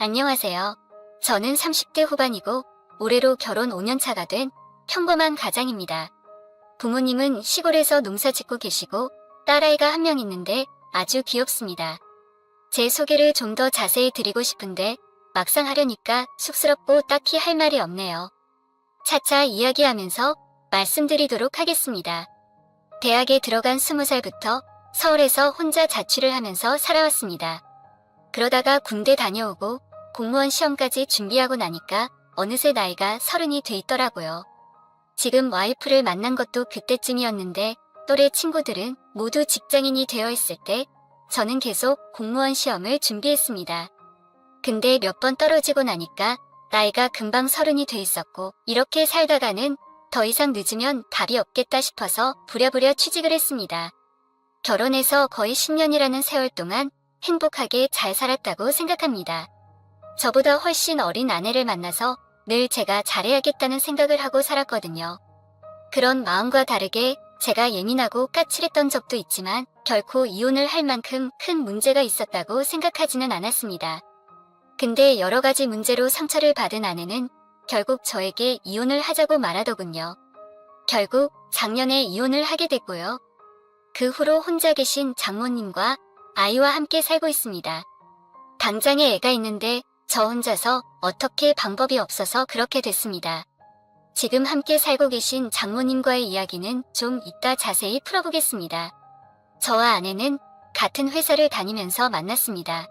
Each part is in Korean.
안녕하세요. 저는 30대 후반이고 올해로 결혼 5년 차가 된 평범한 가장입니다. 부모님은 시골에서 농사 짓고 계시고 딸아이가 한 명 있는데 아주 귀엽습니다. 제 소개를 좀 더 자세히 드리고 싶은데 막상 하려니까 쑥스럽고 딱히 할 말이 없네요. 차차 이야기하면서 말씀드리도록 하겠습니다. 대학에 들어간 20살부터 서울에서 혼자 자취를 하면서 살아왔습니다. 그러다가 군대 다녀오고 공무원 시험까지 준비하고 나니까 어느새 나이가 30이 돼 있더라고요. 지금 와이프를 만난 것도 그때쯤이었는데 또래 친구들은 모두 직장인이 되어 있을 때 저는 계속 공무원 시험을 준비했습니다. 근데 몇 번 떨어지고 나니까 나이가 금방 30이 돼 있었고 이렇게 살다가는 더 이상 늦으면 답이 없겠다 싶어서 부랴부랴 취직을 했습니다. 결혼해서 거의 10년이라는 세월 동안 행복하게 잘 살았다고 생각합니다. 저보다 훨씬 어린 아내를 만나서 늘 제가 잘해야겠다는 생각을 하고 살았거든요. 그런 마음과 다르게 제가 예민하고 까칠했던 적도 있지만 결코 이혼을 할 만큼 큰 문제가 있었다고 생각하지는 않았습니다. 근데 여러 가지 문제로 상처를 받은 아내는 결국 저에게 이혼을 하자고 말하더군요. 결국 작년에 이혼을 하게 됐고요. 그 후로 혼자 계신 장모님과 아이와 함께 살고 있습니다. 당장에 애가 있는데 저 혼자서 어떻게 방법이 없어서 그렇게 됐습니다. 지금 함께 살고 계신 장모님과의 이야기는 좀 이따 자세히 풀어보겠습니다. 저와 아내는 같은 회사를 다니면서 만났습니다.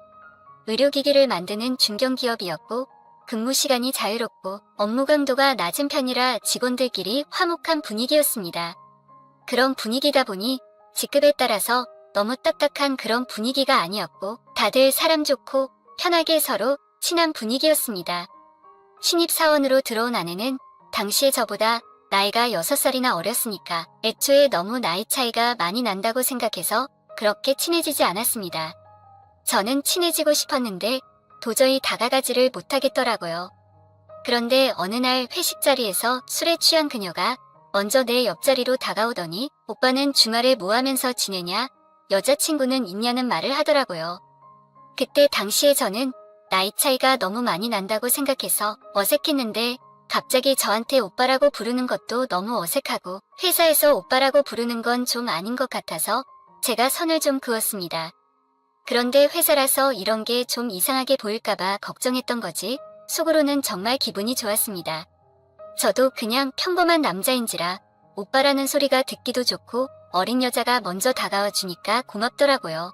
의료기기를 만드는 중견기업이었고 근무 시간이 자유롭고 업무 강도가 낮은 편이라 직원들끼리 화목한 분위기였습니다. 그런 분위기다 보니 직급에 따라서 너무 딱딱한 그런 분위기가 아니었고 다들 사람 좋고 편하게 서로 친한 분위기였습니다. 신입사원으로 들어온 아내는 당시에 저보다 나이가 6살이나 어렸으니까 애초에 너무 나이 차이가 많이 난다고 생각해서 그렇게 친해지지 않았습니다. 저는 친해지고 싶었는데 도저히 다가가지를 못하겠더라고요. 그런데 어느 날 회식 자리에서 술에 취한 그녀가 먼저 내 옆자리로 다가오더니 오빠는 주말에 뭐 하면서 지내냐? 여자친구는 있냐는 말을 하더라고요. 그때 당시에 저는 나이 차이가 너무 많이 난다고 생각해서 어색했는데 갑자기 저한테 오빠라고 부르는 것도 너무 어색하고 회사에서 오빠라고 부르는 건 좀 아닌 것 같아서 제가 선을 좀 그었습니다. 그런데 회사라서 이런 게 좀 이상하게 보일까봐 걱정했던 거지 속으로는 정말 기분이 좋았습니다. 저도 그냥 평범한 남자인지라 오빠라는 소리가 듣기도 좋고 어린 여자가 먼저 다가와 주니까 고맙더라고요.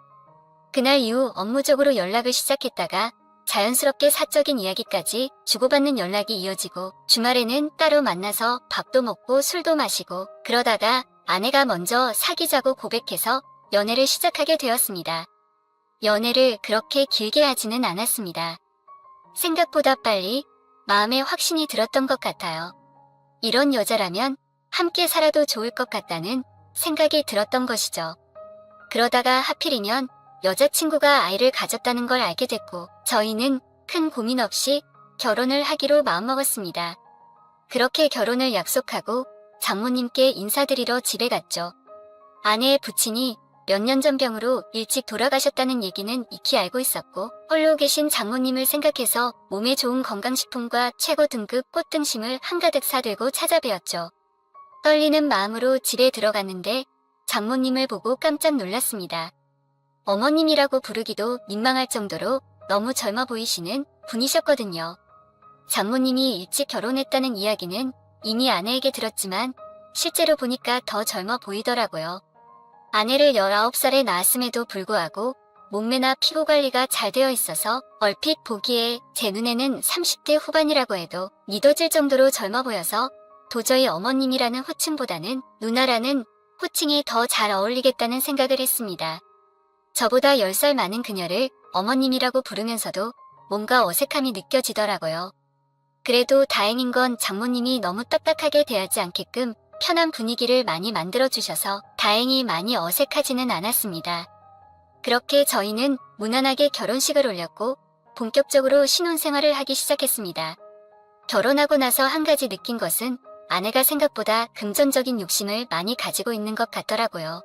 그날 이후 업무적으로 연락을 시작했다가 자연스럽게 사적인 이야기까지 주고받는 연락이 이어지고 주말에는 따로 만나서 밥도 먹고 술도 마시고 그러다가 아내가 먼저 사귀자고 고백해서 연애를 시작하게 되었습니다. 연애를 그렇게 길게 하지는 않았습니다. 생각보다 빨리 마음에 확신이 들었던 것 같아요. 이런 여자라면 함께 살아도 좋을 것 같다는 생각이 들었던 것이죠. 그러다가 하필이면 여자친구가 아이를 가졌다는 걸 알게 됐고 저희는 큰 고민 없이 결혼을 하기로 마음먹었습니다. 그렇게 결혼을 약속하고 장모님께 인사드리러 집에 갔죠. 아내의 부친이 몇 년 전 병으로 일찍 돌아가셨다는 얘기는 익히 알고 있었고 홀로 계신 장모님을 생각해서 몸에 좋은 건강식품과 최고 등급 꽃등심을 한가득 사들고 찾아뵈었죠. 떨리는 마음으로 집에 들어갔는데 장모님을 보고 깜짝 놀랐습니다. 어머님이라고 부르기도 민망할 정도로 너무 젊어 보이시는 분이셨거든요. 장모님이 일찍 결혼했다는 이야기는 이미 아내에게 들었지만 실제로 보니까 더 젊어 보이더라고요. 아내를 19살에 낳았음에도 불구하고 몸매나 피부 관리가 잘 되어 있어서 얼핏 보기에 제 눈에는 30대 후반이라고 해도 믿어질 정도로 젊어 보여서 도저히 어머님이라는 호칭보다는 누나라는 호칭이 더 잘 어울리겠다는 생각을 했습니다. 저보다 10살 많은 그녀를 어머님이라고 부르면서도 뭔가 어색함이 느껴지더라고요. 그래도 다행인 건 장모님이 너무 딱딱하게 대하지 않게끔 편한 분위기를 많이 만들어주셔서 다행히 많이 어색하지는 않았습니다. 그렇게 저희는 무난하게 결혼식을 올렸고 본격적으로 신혼생활을 하기 시작했습니다. 결혼하고 나서 한 가지 느낀 것은 아내가 생각보다 금전적인 욕심을 많이 가지고 있는 것 같더라고요.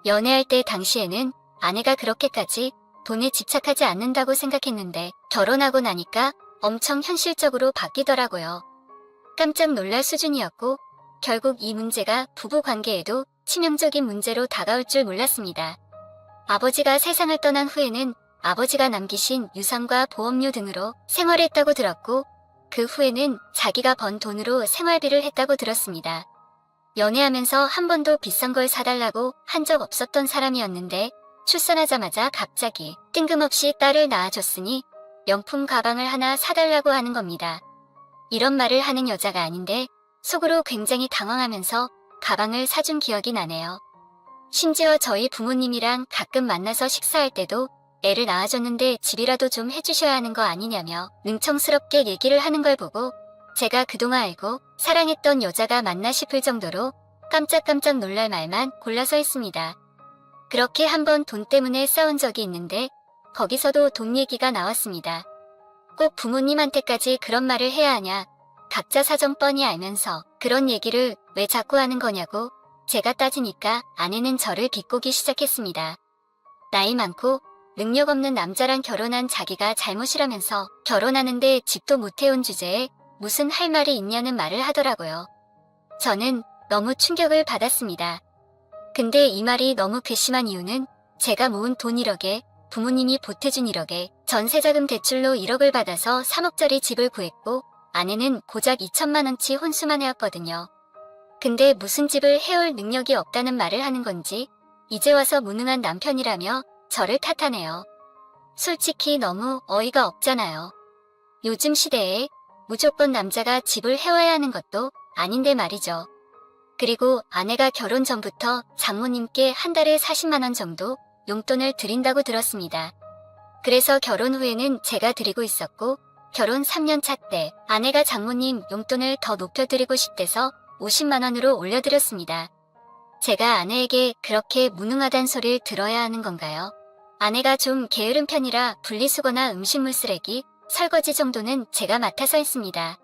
연애할 때 당시에는 아내가 그렇게까지 돈에 집착하지 않는다고 생각했는데 결혼하고 나니까 엄청 현실적으로 바뀌더라고요. 깜짝 놀랄 수준이었고 결국 이 문제가 부부 관계에도 치명적인 문제로 다가올 줄 몰랐습니다. 아버지가 세상을 떠난 후에는 아버지가 남기신 유산과 보험료 등으로 생활했다고 들었고 그 후에는 자기가 번 돈으로 생활비를 했다고 들었습니다. 연애하면서 한 번도 비싼 걸 사달라고 한 적 없었던 사람이었는데 출산하자마자 갑자기 뜬금없이 딸을 낳아줬으니 명품 가방을 하나 사달라고 하는 겁니다. 이런 말을 하는 여자가 아닌데 속으로 굉장히 당황하면서 가방을 사준 기억이 나네요. 심지어 저희 부모님이랑 가끔 만나서 식사할 때도 애를 낳아줬는데 집이라도 좀 해주셔야 하는 거 아니냐며 능청스럽게 얘기를 하는 걸 보고 제가 그동안 알고 사랑했던 여자가 맞나 싶을 정도로 깜짝깜짝 놀랄 말만 골라서 했습니다. 그렇게 한번 돈 때문에 싸운 적이 있는데 거기서도 돈 얘기가 나왔습니다. 꼭 부모님한테까지 그런 말을 해야 하냐, 각자 사정 뻔히 알면서 그런 얘기를 왜 자꾸 하는 거냐고 제가 따지니까 아내는 저를 비꼬기 시작했습니다. 나이 많고 능력 없는 남자랑 결혼한 자기가 잘못이라면서 결혼하는데 집도 못 해온 주제에 무슨 할 말이 있냐는 말을 하더라고요. 저는 너무 충격을 받았습니다. 근데 이 말이 너무 괘씸한 이유는 제가 모은 돈 1억에 부모님이 보태준 1억에 전세자금 대출로 1억을 받아서 3억짜리 집을 구했고 아내는 고작 2천만 원치 혼수만 해왔거든요. 근데 무슨 집을 해올 능력이 없다는 말을 하는 건지 이제 와서 무능한 남편이라며 저를 탓하네요. 솔직히 너무 어이가 없잖아요. 요즘 시대에 무조건 남자가 집을 해와야 하는 것도 아닌데 말이죠. 그리고 아내가 결혼 전부터 장모님께 한 달에 40만 원 정도 용돈을 드린다고 들었습니다. 그래서 결혼 후에는 제가 드리고 있었고 결혼 3년 차 때 아내가 장모님 용돈을 더 높여드리고 싶대서 50만 원으로 올려드렸습니다. 제가 아내에게 그렇게 무능하단 소리를 들어야 하는 건가요? 아내가 좀 게으른 편이라 분리수거나 음식물 쓰레기, 설거지 정도는 제가 맡아서 했습니다.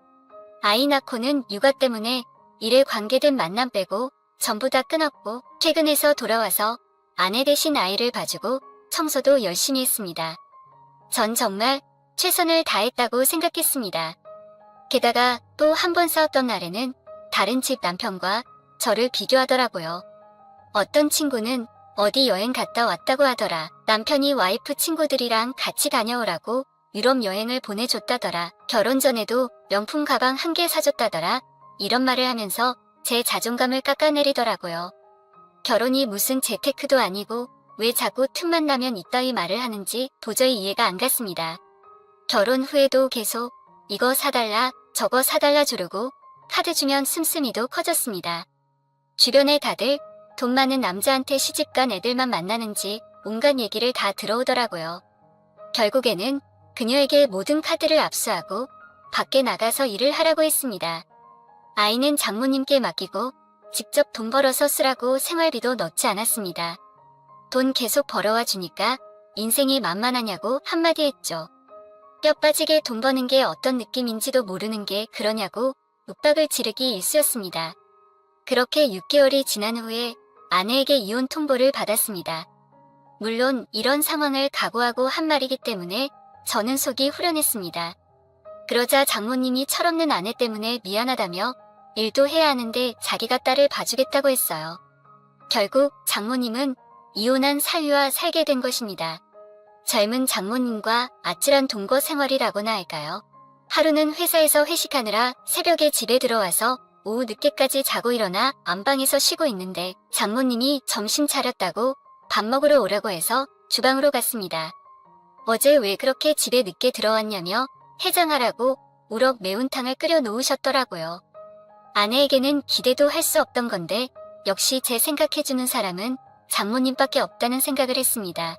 아이 낳고는 육아 때문에 일에 관계된 만남 빼고 전부 다 끊었고 퇴근해서 돌아와서 아내 대신 아이를 봐주고 청소도 열심히 했습니다. 전 정말 최선을 다했다고 생각했습니다. 게다가 또 한 번 싸웠던 날에는 다른 집 남편과 저를 비교하더라고요. 어떤 친구는 어디 여행 갔다 왔다고 하더라. 남편이 와이프 친구들이랑 같이 다녀오라고 유럽 여행을 보내줬다더라. 결혼 전에도 명품 가방 1개 사줬다더라. 이런 말을 하면서 제 자존감을 깎아내리더라고요. 결혼이 무슨 재테크도 아니고 왜 자꾸 틈만 나면 이따위 말을 하는지 도저히 이해가 안 갔습니다. 결혼 후에도 계속 이거 사달라 저거 사달라 주르고 카드 주면 씀씀이도 커졌습니다. 주변에 다들 돈 많은 남자한테 시집간 애들만 만나는지 온갖 얘기를 다 들어오더라고요. 결국에는 그녀에게 모든 카드를 압수하고 밖에 나가서 일을 하라고 했습니다. 아이는 장모님께 맡기고 직접 돈 벌어서 쓰라고 생활비도 넣지 않았습니다. 돈 계속 벌어와 주니까 인생이 만만하냐고 한마디 했죠. 뼈 빠지게 돈 버는 게 어떤 느낌인지도 모르는 게 그러냐고 윽박을 지르기 일쑤였습니다. 그렇게 6개월이 지난 후에 아내에게 이혼 통보를 받았습니다. 물론 이런 상황을 각오하고 한 말이기 때문에 저는 속이 후련했습니다. 그러자 장모님이 철없는 아내 때문에 미안하다며 일도 해야 하는데 자기가 딸을 봐주겠다고 했어요. 결국 장모님은 이혼한 사위와 살게 된 것입니다. 젊은 장모님과 아찔한 동거 생활이라고나 할까요? 하루는 회사에서 회식하느라 새벽에 집에 들어와서 오후 늦게까지 자고 일어나 안방에서 쉬고 있는데 장모님이 점심 차렸다고 밥 먹으러 오라고 해서 주방으로 갔습니다. 어제 왜 그렇게 집에 늦게 들어왔냐며 해장하라고 우럭 매운탕을 끓여 놓으셨더라고요. 아내에게는 기대도 할 수 없던 건데 역시 제 생각해주는 사람은 장모님밖에 없다는 생각을 했습니다.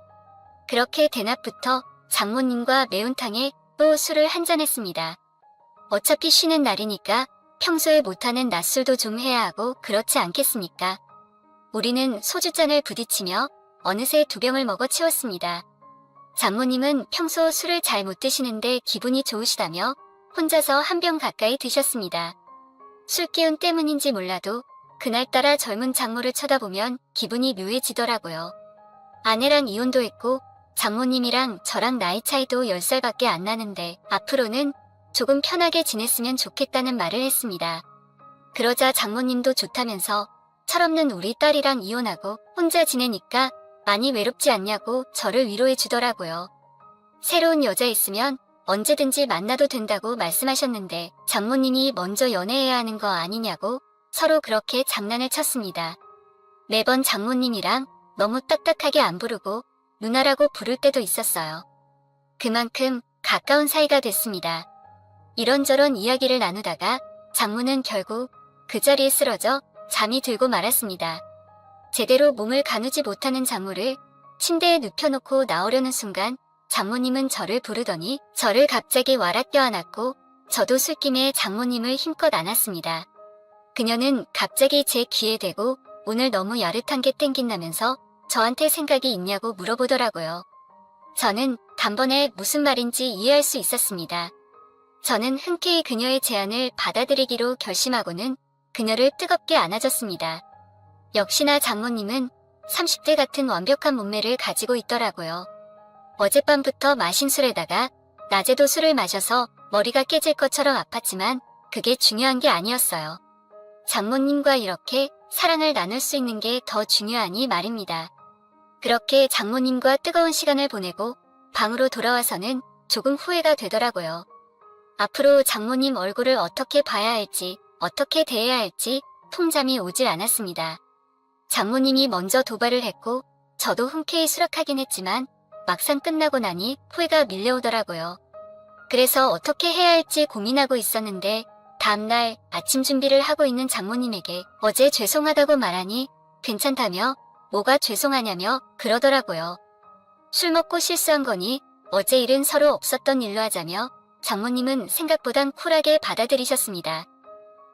그렇게 대낮부터 장모님과 매운탕에 또 술을 한잔했습니다. 어차피 쉬는 날이니까 평소에 못하는 낮술도 좀 해야 하고 그렇지 않겠습니까? 우리는 소주잔을 부딪히며 어느새 2병을 먹어 치웠습니다. 장모님은 평소 술을 잘 못 드시는데 기분이 좋으시다며 혼자서 1병 가까이 드셨습니다. 술 기운 때문인지 몰라도 그날따라 젊은 장모를 쳐다보면 기분이 묘해지더라고요. 아내랑 이혼도 했고 장모님이랑 저랑 나이 차이도 10살밖에 안 나는데 앞으로는 조금 편하게 지냈으면 좋겠다는 말을 했습니다. 그러자 장모님도 좋다면서 철없는 우리 딸이랑 이혼하고 혼자 지내니까 많이 외롭지 않냐고 저를 위로해 주더라고요. 새로운 여자 있으면 언제든지 만나도 된다고 말씀하셨는데 장모님이 먼저 연애해야 하는 거 아니냐고 서로 그렇게 장난을 쳤습니다. 매번 장모님이랑 너무 딱딱하게 안 부르고 누나라고 부를 때도 있었어요. 그만큼 가까운 사이가 됐습니다. 이런저런 이야기를 나누다가 장모는 결국 그 자리에 쓰러져 잠이 들고 말았습니다. 제대로 몸을 가누지 못하는 장모를 침대에 눕혀놓고 나오려는 순간 장모님은 저를 부르더니 저를 갑자기 와락 껴안았고 저도 술김에 장모님을 힘껏 안았습니다. 그녀는 갑자기 제 귀에 대고 오늘 너무 야릇한 게 땡긴다면서 저한테 생각이 있냐고 물어보더라고요. 저는 단번에 무슨 말인지 이해할 수 있었습니다. 저는 흔쾌히 그녀의 제안을 받아들이기로 결심하고는 그녀를 뜨겁게 안아줬습니다. 역시나 장모님은 30대 같은 완벽한 몸매를 가지고 있더라고요. 어젯밤부터 마신 술에다가 낮에도 술을 마셔서 머리가 깨질 것처럼 아팠지만 그게 중요한 게 아니었어요. 장모님과 이렇게 사랑을 나눌 수 있는 게 더 중요하니 말입니다. 그렇게 장모님과 뜨거운 시간을 보내고 방으로 돌아와서는 조금 후회가 되더라고요. 앞으로 장모님 얼굴을 어떻게 봐야 할지, 어떻게 대해야 할지 통잠이 오질 않았습니다. 장모님이 먼저 도발을 했고 저도 흔쾌히 수락하긴 했지만 막상 끝나고 나니 후회가 밀려오더라고요. 그래서 어떻게 해야 할지 고민하고 있었는데 다음날 아침 준비를 하고 있는 장모님에게 어제 죄송하다고 말하니 괜찮다며 뭐가 죄송하냐며 그러더라고요. 술 먹고 실수한 거니 어제 일은 서로 없었던 일로 하자며 장모님은 생각보단 쿨하게 받아들이셨습니다.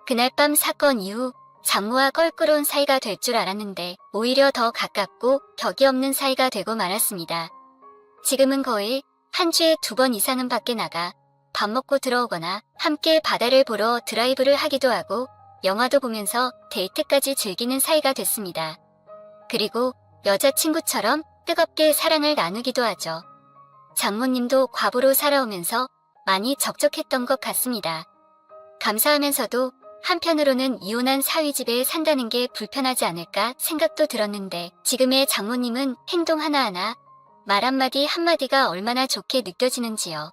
그날 밤 사건 이후 장모와 껄끄러운 사이가 될 줄 알았는데 오히려 더 가깝고 격이 없는 사이가 되고 말았습니다. 지금은 거의 한 주에 2번 이상은 밖에 나가 밥 먹고 들어오거나 함께 바다를 보러 드라이브를 하기도 하고 영화도 보면서 데이트까지 즐기는 사이가 됐습니다. 그리고 여자친구처럼 뜨겁게 사랑을 나누기도 하죠. 장모님도 과부로 살아오면서 많이 적적했던 것 같습니다. 감사하면서도 한편으로는 이혼한 사위집에 산다는 게 불편하지 않을까 생각도 들었는데 지금의 장모님은 행동 하나하나 말 한마디 한마디가 얼마나 좋게 느껴지는지요.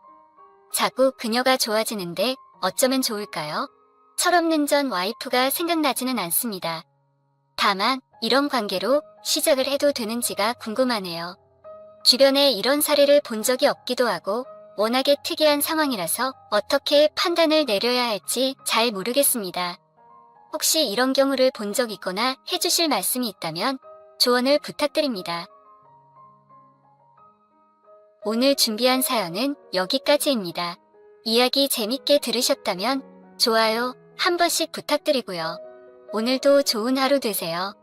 자꾸 그녀가 좋아지는데 어쩌면 좋을까요? 철없는 전 와이프가 생각나지는 않습니다. 다만 이런 관계로 시작을 해도 되는지가 궁금하네요. 주변에 이런 사례를 본 적이 없기도 하고 워낙에 특이한 상황이라서 어떻게 판단을 내려야 할지 잘 모르겠습니다. 혹시 이런 경우를 본 적 있거나 해주실 말씀이 있다면 조언을 부탁드립니다. 오늘 준비한 사연은 여기까지입니다. 이야기 재밌게 들으셨다면 좋아요 한 번씩 부탁드리고요. 오늘도 좋은 하루 되세요.